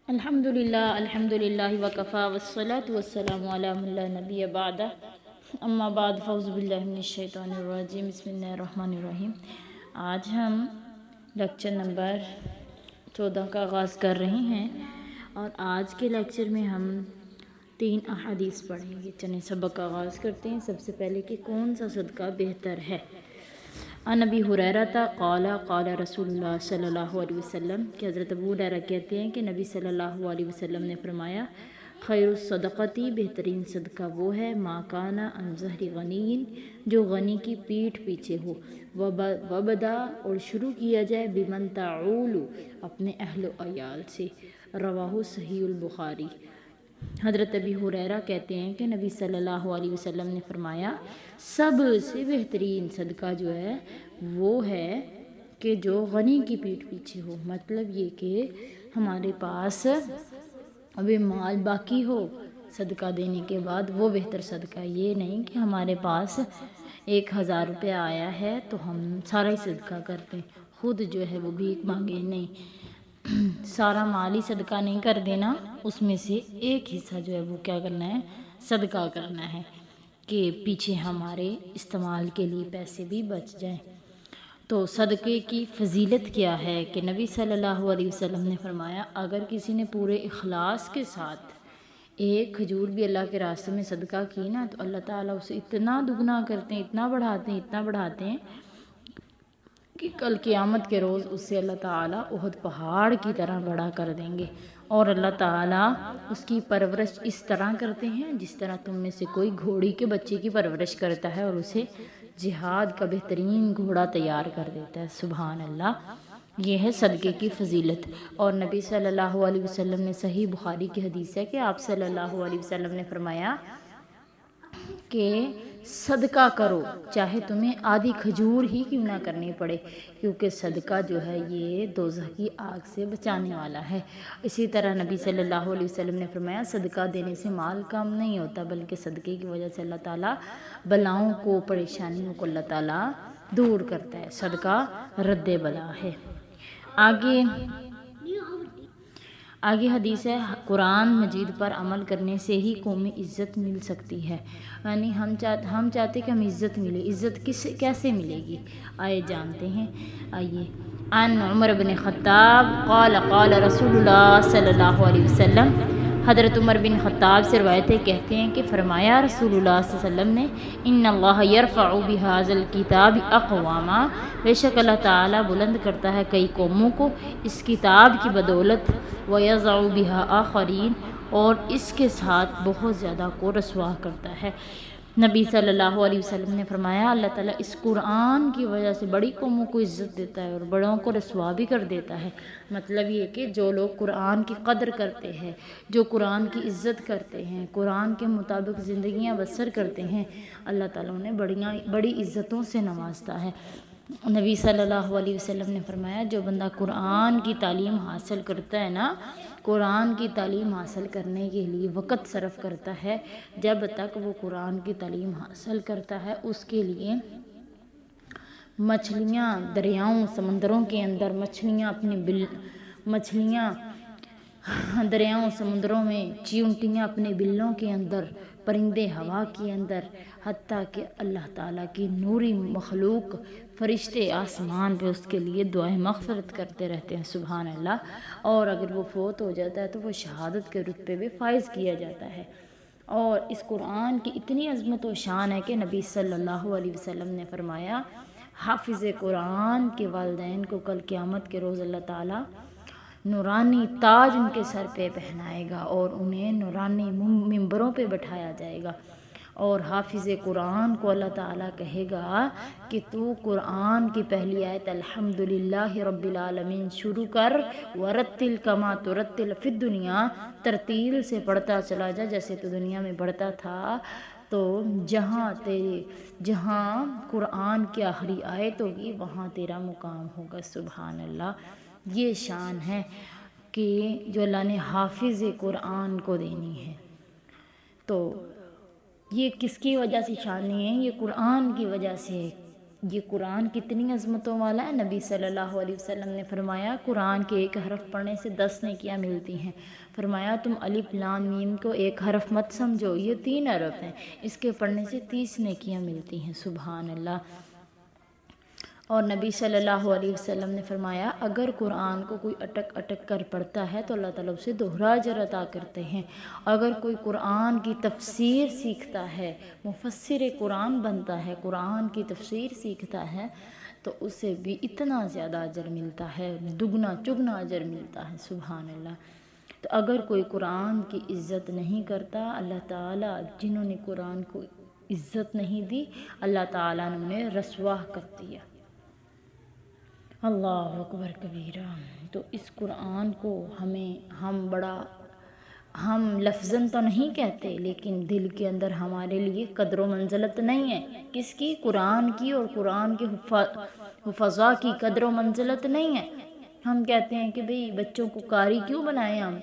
الحمدللہ وکفا والصلاة والسلام علی من لا نبی بعدہ اما بعد فاعوذ باللہ من الشیطان الرجیم بسم اللہ الرحمن الرحیم۔ آج ہم لیکچر نمبر 14 کا آغاز کر رہے ہیں اور آج کے لیکچر میں ہم 3 احادیث پڑھیں گے۔ چلیں سبق کا آغاز کرتے ہیں۔ سب سے پہلے کہ کون سا صدقہ بہتر ہے۔ عن ابی ہریرہ قال قال رسول اللہ صلی اللہ علیہ وسلم کہ حضرت ابو ہریرہ کہتے ہیں کہ نبی صلی اللہ علیہ وسلم نے فرمایا خیر الصدقتی بہترین صدقہ وہ ہے ما کان عن ظہر غنی جو غنی کی پیٹھ پیچھے ہو، وبدا اور شروع کیا جائے بمن تعول اپنے اہل و عیال سے، رواہ صحیح البخاری۔ حضرت ابی ہریرہ کہتے ہیں کہ نبی صلی اللہ علیہ وسلم نے فرمایا سب سے بہترین صدقہ جو ہے وہ ہے کہ جو غنی کی پیٹھ پیچھے ہو، مطلب یہ کہ ہمارے پاس ابھی مال باقی ہو صدقہ دینے کے بعد، وہ بہتر صدقہ۔ یہ نہیں کہ ہمارے پاس 1000 روپے آیا ہے تو ہم سارا ہی صدقہ کرتے ہیں، خود جو ہے وہ بھیک مانگے، نہیں، سارا مال ہی صدقہ نہیں کر دینا، اس میں سے ایک حصہ جو ہے وہ کیا کرنا ہے، صدقہ کرنا ہے کہ پیچھے ہمارے استعمال کے لیے پیسے بھی بچ جائیں۔ تو صدقے کی فضیلت کیا ہے کہ نبی صلی اللہ علیہ وسلم نے فرمایا اگر کسی نے پورے اخلاص کے ساتھ ایک کھجور بھی اللہ کے راستے میں صدقہ کی نا تو اللہ تعالیٰ اسے اتنا دگنا کرتے ہیں، اتنا بڑھاتے ہیں کہ کل قیامت کے روز اس سے اللہ تعالیٰ احد پہاڑ کی طرح بڑا کر دیں گے، اور اللہ تعالیٰ اس کی پرورش اس طرح کرتے ہیں جس طرح تم میں سے کوئی گھوڑی کے بچے کی پرورش کرتا ہے اور اسے جہاد کا بہترین گھوڑا تیار کر دیتا ہے۔ سبحان اللہ، یہ ہے صدقے کی فضیلت۔ اور نبی صلی اللہ علیہ وسلم نے صحیح بخاری کی حدیث ہے کہ آپ صلی اللہ علیہ وسلم نے فرمایا کہ صدقہ کرو چاہے تمہیں آدھی کھجور ہی کیوں نہ کرنی پڑے، کیونکہ صدقہ جو ہے یہ دوزخ کی آگ سے بچانے والا ہے۔ اسی طرح نبی صلی اللہ علیہ وسلم نے فرمایا صدقہ دینے سے مال کم نہیں ہوتا، بلکہ صدقے کی وجہ سے اللہ تعالیٰ بلاؤں کو، پریشانیوں کو اللہ تعالیٰ دور کرتا ہے۔ صدقہ رد بلا ہے۔ آگے حدیث ہے قرآن مجید پر عمل کرنے سے ہی قومی عزت مل سکتی ہے، یعنی ہم چاہتے کہ ہم عزت ملے، عزت کیسے ملے گی، آئے جانتے ہیں۔ آئیے عن عمر بن خطاب قال قال رسول اللہ صلی اللہ علیہ وسلم، حضرت عمر بن خطاب سے روایت ہے، کہتے ہیں کہ فرمایا رسول اللہ صلی اللہ علیہ وسلم نے ان اللہ یرفع بہذا الکتاب اقواما، بے شک اللہ تعالیٰ بلند کرتا ہے کئی قوموں کو اس کتاب کی بدولت، ویضع بہا آخرین، اور اس کے ساتھ بہت زیادہ کو رسوا کرتا ہے۔ نبی صلی اللہ علیہ وسلم نے فرمایا اللہ تعالیٰ اس قرآن کی وجہ سے بڑی قوموں کو عزت دیتا ہے اور بڑوں کو رسوا بھی کر دیتا ہے۔ مطلب یہ کہ جو لوگ قرآن کی قدر کرتے ہیں، جو قرآن کی عزت کرتے ہیں، قرآن کے مطابق زندگیاں بسر کرتے ہیں، اللہ تعالیٰ انہیں بڑی عزتوں سے نوازتا ہے۔ نبی صلی اللہ علیہ وسلم نے فرمایا جو بندہ قرآن کی تعلیم حاصل کرتا ہے نا، قرآن کی تعلیم حاصل کرنے کے لیے وقت صرف کرتا ہے، جب تک وہ قرآن کی تعلیم حاصل کرتا ہے اس کے لیے مچھلیاں دریاؤں سمندروں کے اندر، مچھلیاں دریاؤں سمندروں میں، چیونٹیاں اپنے بلوں کے اندر، پرندے ہوا کے اندر، حتیٰ کہ اللہ تعالیٰ کی نوری مخلوق فرشتے آسمان پہ اس کے لیے دعائیں مغفرت کرتے رہتے ہیں۔ سبحان اللہ۔ اور اگر وہ فوت ہو جاتا ہے تو وہ شہادت کے رتبے میں فائز کیا جاتا ہے۔ اور اس قرآن کی اتنی عظمت و شان ہے کہ نبی صلی اللہ علیہ وسلم نے فرمایا حافظ قرآن کے والدین کو کل قیامت کے روز اللہ تعالیٰ نورانی تاج ان کے سر پہ پہنائے گا اور انہیں نورانی ممبروں پہ بٹھایا جائے گا، اور حافظ قرآن کو اللہ تعالیٰ کہے گا کہ تو قرآن کی پہلی آیت الحمدللہ رب العالمین شروع کر، ورتل کما ترتل فی الدنیا، ترتیل سے پڑھتا چلا جا جیسے تو دنیا میں پڑھتا تھا، تو جہاں قرآن کی آخری آیت ہوگی وہاں تیرا مقام ہوگا۔ سبحان اللہ، یہ شان ہے کہ جو اللہ نے حافظ قرآن کو دینی ہے۔ تو یہ کس کی وجہ سے شان نہیں ہے، یہ قرآن کی وجہ سے یہ قرآن کتنی عظمتوں والا ہے۔ نبی صلی اللہ علیہ وسلم نے فرمایا قرآن کے ایک حرف پڑھنے سے 10 نیکیاں ملتی ہیں۔ فرمایا تم الف لام میم کو ایک حرف مت سمجھو، یہ 3 حرف ہیں، اس کے پڑھنے سے 30 نیکیاں ملتی ہیں۔ سبحان اللہ۔ اور نبی صلی اللہ علیہ وسلم نے فرمایا اگر قرآن کو کوئی اٹک اٹک کر پڑھتا ہے تو اللہ تعالیٰ اسے دوہرا اجر عطا کرتے ہیں۔ اگر کوئی قرآن کی تفسیر سیکھتا ہے، مفسر قرآن بنتا ہے، قرآن کی تفسیر سیکھتا ہے تو اسے بھی اتنا زیادہ اجر ملتا ہے، دگنا چگنا اجر ملتا ہے۔ سبحان اللہ۔ تو اگر کوئی قرآن کی عزت نہیں کرتا، اللہ تعالیٰ جنہوں نے قرآن کو عزت نہیں دی، اللہ تعالیٰ نے انہیں رسوا کر دیا۔ اللہ اکبر کبیرہ۔ تو اس قرآن کو ہم لفظاً تو نہیں کہتے، لیکن دل کے اندر ہمارے لیے قدر و منزلت نہیں ہے۔ کس کی؟ قرآن کی، اور قرآن کے حفظاء کی قدر و منزلت نہیں ہے۔ ہم کہتے ہیں کہ بھئی بچوں کو قاری کیوں بنائیں ہم؟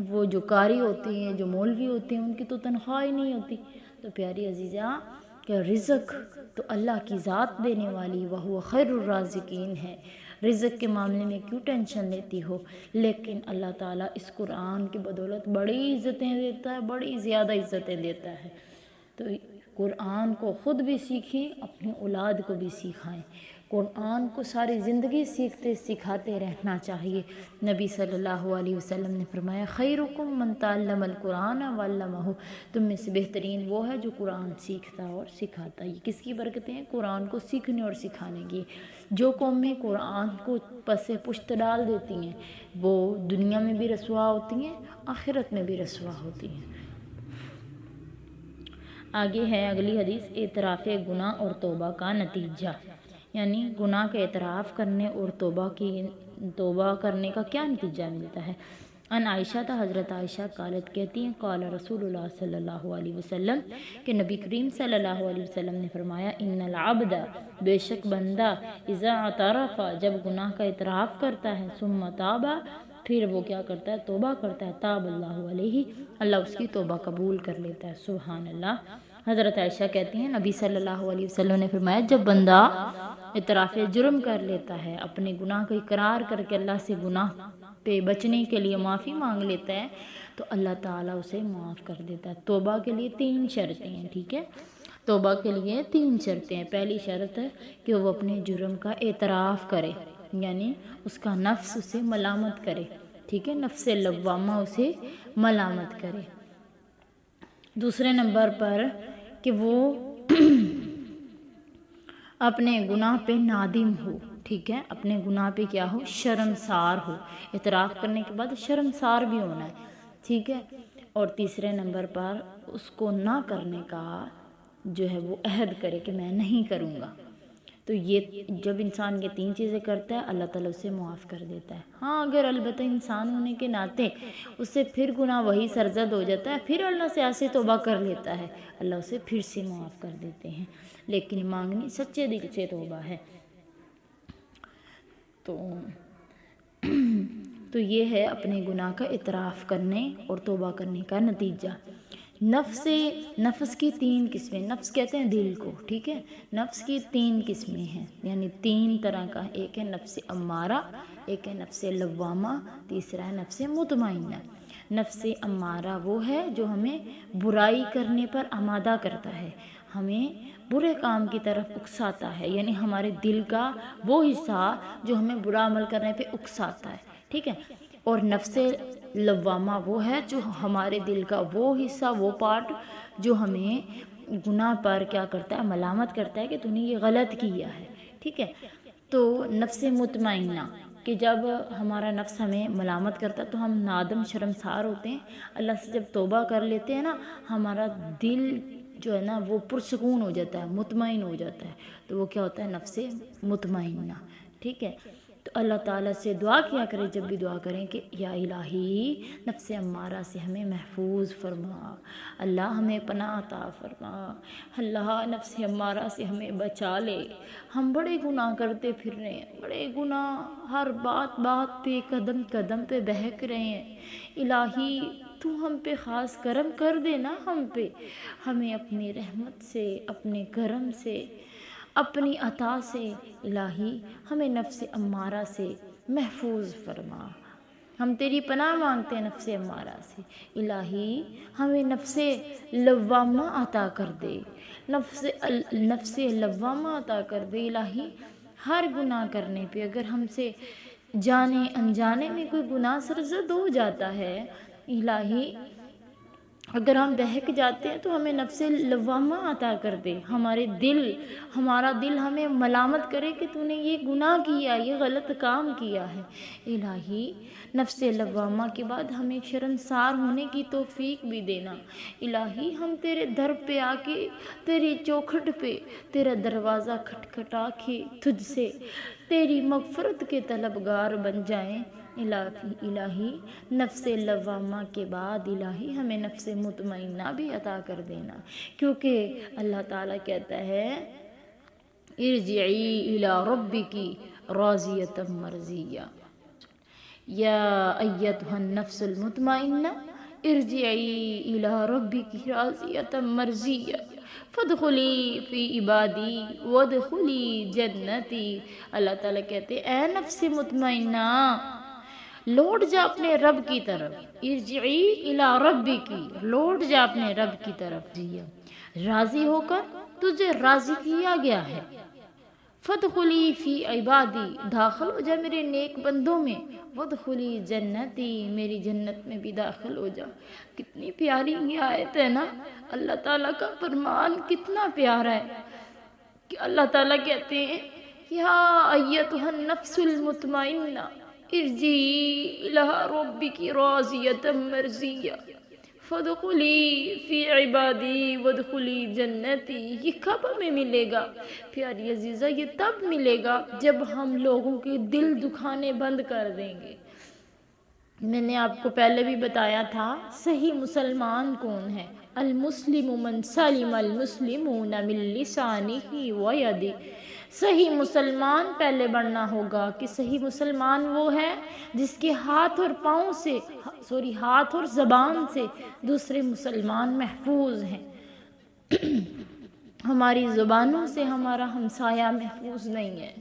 وہ جو قاری ہوتے ہیں، جو مولوی ہوتے ہیں، ان کی تو تنخواہ ہی نہیں ہوتی۔ تو پیاری عزیزہ کہ رزق تو اللہ کی ذات دینے والی وَهُوَ خَيْرُ الرَّازِقِينَ ہے۔ رزق کے معاملے میں کیوں ٹینشن لیتی ہو؟ لیکن اللہ تعالیٰ اس قرآن کی بدولت بڑی عزتیں دیتا ہے، بڑی زیادہ عزتیں دیتا ہے۔ تو قرآن کو خود بھی سیکھیں، اپنی اولاد کو بھی سکھائیں۔ قرآن کو ساری زندگی سیکھتے سکھاتے رہنا چاہیے۔ نبی صلی اللہ علیہ وسلم نے فرمایا خیرکم من تعلم القرآن وعلمہ، تم میں سے بہترین وہ ہے جو قرآن سیکھتا اور سکھاتا ہے۔ یہ کس کی برکتیں ہیں؟ قرآن کو سیکھنے اور سکھانے کی۔ جو قومیں قرآن کو پس پشت ڈال دیتی ہیں وہ دنیا میں بھی رسوا ہوتی ہیں، آخرت میں بھی رسوا ہوتی ہیں۔ آگے ہے اگلی حدیث، اعتراف گناہ اور توبہ کا نتیجہ، یعنی گناہ کا اعتراف کرنے اور توبہ کرنے کا کیا نتیجہ ملتا ہے۔ ان عائشہ تھا، حضرت عائشہ قالت کہتی ہیں قال رسول اللہ صلی اللہ علیہ وسلم کہ نبی کریم صلی اللہ علیہ وسلم نے فرمایا ان العبد، بے شک بندہ، اذا اعترف، جب گناہ کا اعتراف کرتا ہے، ثم تاب، پھر وہ کیا کرتا ہے؟ توبہ کرتا ہے، تاب اللہ علیہ، اللہ اس کی توبہ قبول کر لیتا ہے۔ سبحان اللہ۔ حضرت عائشہ کہتی ہیں نبی صلی اللہ علیہ وسلم نے فرمایا جب بندہ اعتراف جرم کر لیتا ہے، اپنے گناہ کا اقرار کر کے اللہ سے گناہ پہ بچنے کے لیے معافی مانگ لیتا ہے تو اللہ تعالیٰ اسے معاف کر دیتا ہے۔ توبہ کے لیے 3 شرطیں ہیں، ٹھیک ہے؟ توبہ کے لیے 3 شرطیں ہیں۔ پہلی شرط ہے کہ وہ اپنے جرم کا اعتراف کرے، یعنی اس کا نفس اسے ملامت کرے، ٹھیک ہے؟ نفس لوامہ اسے ملامت کرے۔ دوسرے نمبر پر کہ وہ اپنے گناہ پہ نادم ہو، ٹھیک ہے؟ اپنے گناہ پہ کیا ہو؟ شرمسار ہو۔ اعتراف کرنے کے بعد شرمسار بھی ہونا ہے، ٹھیک ہے؟ اور تیسرے نمبر پر اس کو نہ کرنے کا جو ہے وہ عہد کرے کہ میں نہیں کروں گا۔ تو یہ جب انسان یہ 3 چیزیں کرتا ہے اللہ تعالیٰ اسے معاف کر دیتا ہے۔ ہاں اگر البتہ انسان ہونے کے ناطے اس سے پھر گناہ وہی سرزد ہو جاتا ہے، پھر اللہ سے ایسے توبہ کر لیتا ہے، اللہ اسے پھر سے معاف کر دیتے ہیں، لیکن مانگنی سچے دل سے توبہ ہے۔ تو یہ ہے اپنے گناہ کا اعتراف کرنے اور توبہ کرنے کا نتیجہ۔ نفس کی 3 قسمیں، نفس کہتے ہیں دل کو، ٹھیک ہے؟ نفس کی 3 قسمیں ہیں، یعنی 3 طرح کا، ایک ہے نفس امارہ، ایک ہے نفس لوامہ، تیسرا ہے نفس مطمئنہ۔ نفس امارہ وہ ہے جو ہمیں برائی کرنے پر آمادہ کرتا ہے، ہمیں برے کام کی طرف اکساتا ہے، یعنی ہمارے دل کا وہ حصہ جو ہمیں برا عمل کرنے پہ اکساتا ہے، ٹھیک ہے؟ اور نفس لوامہ وہ ہے جو ہمارے دل کا وہ حصہ، وہ پارٹ جو ہمیں گناہ پر کیا کرتا ہے؟ ملامت کرتا ہے کہ تو نے یہ غلط کیا ہے، ٹھیک ہے؟ تو نفس مطمئنہ کہ جب ہمارا نفس ہمیں ملامت کرتا ہے تو ہم نادم شرمسار ہوتے ہیں، اللہ سے جب توبہ کر لیتے ہیں نا، ہمارا دل جو ہے نا وہ پرسکون ہو جاتا ہے، مطمئن ہو جاتا ہے، تو وہ کیا ہوتا ہے؟ نفس مطمئنہ، ٹھیک ہے؟ تو اللہ تعالیٰ سے دعا کیا کریں جب بھی دعا کریں کہ یا الہی نفس امارہ سے ہمیں محفوظ فرما، اللہ ہمیں پناہ عطا فرما، اللہ نفس امارہ سے ہمیں بچا لے۔ ہم بڑے گناہ کرتے پھر رہے ہیں، بڑے گناہ ہر بات پہ، قدم قدم پہ بہک رہے ہیں، الہی تو ہم پہ خاص کرم کر دینا، ہم پہ، ہمیں اپنی رحمت سے، اپنے کرم سے اپنی عطا سے الہی ہمیں نفس امارہ سے محفوظ فرما۔ ہم تیری پناہ مانگتے ہیں نفس امارہ سے، الہی ہمیں نفس لوامہ عطا کر دے، نفس لوامہ عطا کر دے الہی۔ ہر گناہ کرنے پہ اگر ہم سے جانے انجانے میں کوئی گناہ سرزد ہو جاتا ہے الہی، اگر ہم بہک جاتے ہیں تو ہمیں نفس لوامہ عطا کر دے۔ ہمارا دل ہمیں ملامت کرے کہ تو نے یہ گناہ کیا، یہ غلط کام کیا ہے، الہی نفس لوامہ کے بعد ہمیں شرمسار ہونے کی توفیق بھی دینا۔ الہی ہم تیرے در پہ آ کے، تیری چوکھٹ پہ تیرا دروازہ کھٹکھٹا کے تجھ سے تیری مغفرت کے طلبگار بن جائیں۔ الہی نفس لوامہ کے بعد الہی ہمیں نفس مطمئنہ بھی عطا کر دینا، کیونکہ اللہ تعالیٰ کہتا ہے ارجعی الی ربکی راضیۃ مرضیہ، یا ایتھا النفس المطمئنہ ارجعی الی ربکی راضیۃ مرضیہ فادخلی فی عبادی وادخلی جنتی۔ اللہ تعالیٰ کہتے ہیں اے نفس مطمئنہ، لوٹ جا اپنے رب کی طرف، ارجعی الی ربکی، لوٹ جا اپنے رب کی طرف، راضی ہو کر تجھے راضی کیا گیا ہے، فادخلی فی عبادی، داخل ہو جا میرے نیک بندوں میں، وادخلی جنتی، میری جنت میں بھی داخل ہو جا۔ کتنی پیاری یہ آیت ہے نا، اللہ تعالیٰ کا فرمان کتنا پیارا ہے کہ اللہ تعالیٰ کہتے ہیں یا ایتھا النفس المطمئنہ ارجعی الی ربک راضیۃ مرضیہ فادخلی فی عبادی وادخلی جنتی۔ یہ کب ہمیں ملے گا پیاری عزیزہ؟ یہ تب ملے گا جب ہم لوگوں کے دل دکھانے بند کر دیں گے۔ میں نے آپ کو پہلے بھی بتایا تھا صحیح مسلمان کون ہے، المسلم من سلم المسلمون من لسانہ ویدہ۔ صحیح مسلمان پہلے بننا ہوگا کہ صحیح مسلمان وہ ہے جس کے ہاتھ اور زبان سے دوسرے مسلمان محفوظ ہیں۔ ہماری زبانوں سے ہمارا ہمسایہ محفوظ نہیں ہے،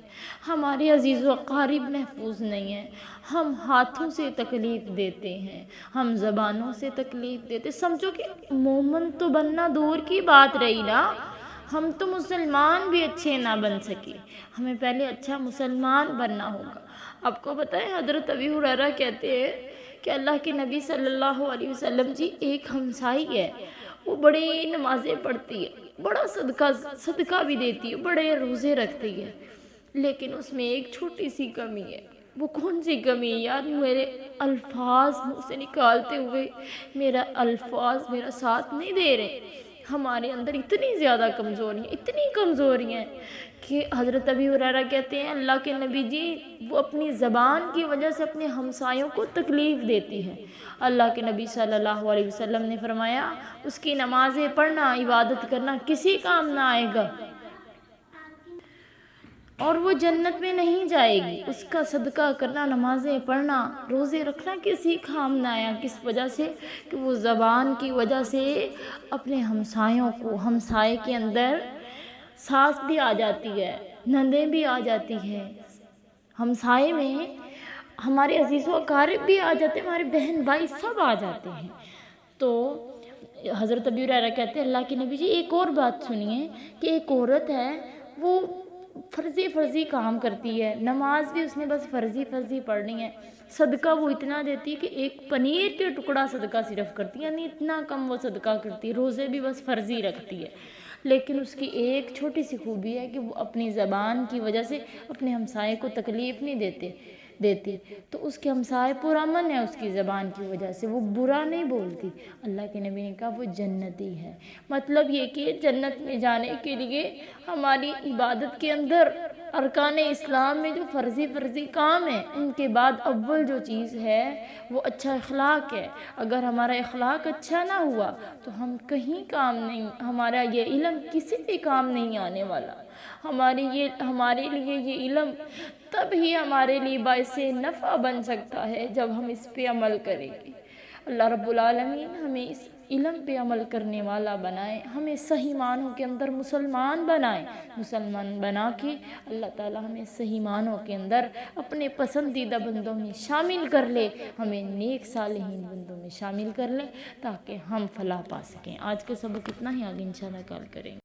ہمارے عزیز و اقارب محفوظ نہیں ہیں، ہم ہاتھوں سے تکلیف دیتے ہیں، ہم زبانوں سے تکلیف دیتے، سمجھو کہ مومن تو بننا دور کی بات رہی نا، ہم تو مسلمان بھی اچھے نہ بن سکے، ہمیں پہلے اچھا مسلمان بننا ہوگا۔ آپ کو پتہ ہے حضرت ابی ہریرہ کہتے ہیں کہ اللہ کے نبی صلی اللہ علیہ وسلم جی ایک ہمسائی ہے، وہ بڑی نمازیں پڑھتی ہے، بڑا صدقہ بھی دیتی ہے، بڑے روزے رکھتی ہے، لیکن اس میں ایک چھوٹی سی کمی ہے۔ وہ کون سی کمی ہے یار؟ میرے الفاظ منہ سے نکالتے ہوئے الفاظ میرا ساتھ نہیں دے رہے۔ ہمارے اندر اتنی زیادہ کمزوریاں ہیں کہ حضرت ابی ہریرہ کہتے ہیں اللہ کے نبی جی وہ اپنی زبان کی وجہ سے اپنے ہمسایوں کو تکلیف دیتی ہے۔ اللہ کے نبی صلی اللہ علیہ وسلم نے فرمایا اس کی نمازیں پڑھنا، عبادت کرنا کسی کام نہ آئے گا اور وہ جنت میں نہیں جائے گی۔ اس کا صدقہ کرنا، نمازیں پڑھنا، روزے رکھنا کسی کام نہ آیا، کس وجہ سے؟ کہ وہ زبان کی وجہ سے اپنے ہمسایوں کو، ہمسائے کے اندر ساس بھی آ جاتی ہے، نندیں بھی آ جاتی ہے، ہمسائے میں ہمارے عزیز و اقارب بھی آ جاتے ہیں، ہمارے بہن بھائی سب آ جاتے ہیں۔ تو حضرت ابی ہریرہ کہتے ہیں اللہ کے نبی جی ایک اور بات سنیے کہ ایک عورت ہے وہ فرضی کام کرتی ہے، نماز بھی اس نے بس فرضی پڑھنی ہے، صدقہ وہ اتنا دیتی ہے کہ ایک پنیر کے ٹکڑا صدقہ صرف کرتی ہے، یعنی اتنا کم وہ صدقہ کرتی ہے، روزے بھی بس فرضی رکھتی ہے، لیکن اس کی ایک چھوٹی سی خوبی ہے کہ وہ اپنی زبان کی وجہ سے اپنے ہمسائے کو تکلیف نہیں دیتی، تو اس کے ہمسائے پرامن ہے، اس کی زبان کی وجہ سے وہ برا نہیں بولتی۔ اللہ کے نبی نے کہا وہ جنتی ہے۔ مطلب یہ کہ جنت میں جانے کے لیے ہماری عبادت کے اندر ارکان اسلام میں جو فرضی کام ہیں ان کے بعد اول جو چیز ہے وہ اچھا اخلاق ہے۔ اگر ہمارا اخلاق اچھا نہ ہوا تو ہم کہیں کام نہیں، ہمارا یہ علم کسی بھی کام نہیں آنے والا۔ ہمارے لیے یہ علم تب ہی ہمارے لیے باعث نفع بن سکتا ہے جب ہم اس پہ عمل کریں گے۔ اللہ رب العالمین ہمیں اس علم پہ عمل کرنے والا بنائے، ہمیں صحیح معنوں کے اندر مسلمان بنائے۔ مسلمان بنا کے اللہ تعالیٰ ہمیں صحیح معنوں کے اندر اپنے پسندیدہ بندوں میں شامل کر لے، ہمیں نیک صالحین بندوں میں شامل کر لے تاکہ ہم فلاح پا سکیں۔ آج کا سبق اتنا ہی، آگے انشاءاللہ کال کریں گے۔